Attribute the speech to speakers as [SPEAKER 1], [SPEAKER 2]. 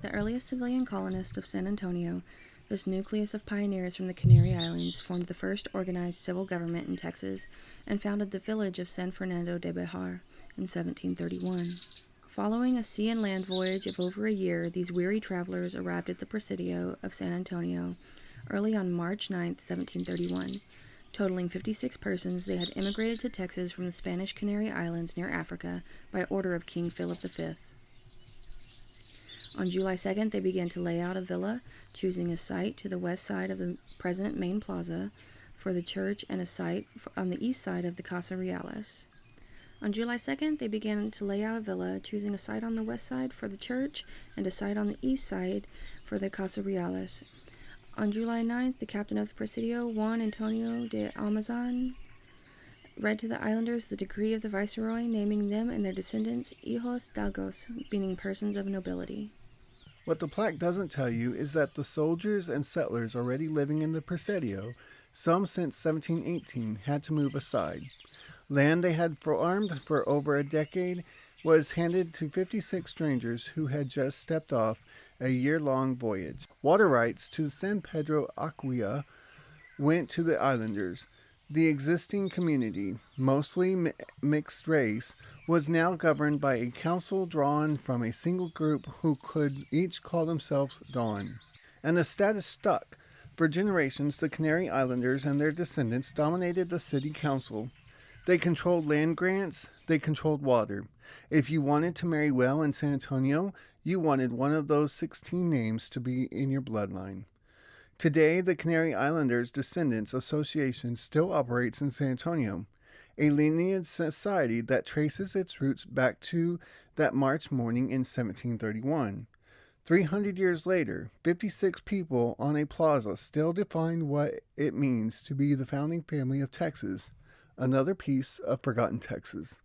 [SPEAKER 1] The earliest civilian colonists of San Antonio, this nucleus of pioneers from the Canary Islands, formed the first organized civil government in Texas and founded the village of San Fernando de Béxar in 1731. Following a sea and land voyage of over a year, these weary travelers arrived at the Presidio of San Antonio early on March 9, 1731. Totaling 56 persons, they had immigrated to Texas from the Spanish Canary Islands near Africa by order of King Philip V. On July 2nd, they began to lay out a villa, choosing a site to the west side of the present main plaza for the church and a site on the east side of the Casa Reales. On July 2nd, they began to lay out a villa, choosing a site on the west side for the church and a site on the east side for the Casa Reales. On July 9th, the captain of the Presidio, Juan Antonio de Almazan, read to the islanders the decree of the viceroy, naming them and their descendants hidalgos, meaning persons of nobility.
[SPEAKER 2] What the plaque doesn't tell you is that the soldiers and settlers already living in the Presidio, some since 1718, had to move aside. Land they had farmed for over a decade was handed to 56 strangers who had just stepped off a year-long voyage. Water rights to San Pedro Aquia went to the islanders. The existing community, mostly mixed race, was now governed by a council drawn from a single group who could each call themselves Don. And the status stuck. For generations, the Canary Islanders and their descendants dominated the city council. They controlled land grants, they controlled water. If you wanted to marry well in San Antonio, you wanted one of those 16 names to be in your bloodline. Today, the Canary Islanders Descendants Association still operates in San Antonio, a lineage society that traces its roots back to that March morning in 1731. 300 years later, 56 people on a plaza still define what it means to be the founding family of Texas, another piece of forgotten Texas.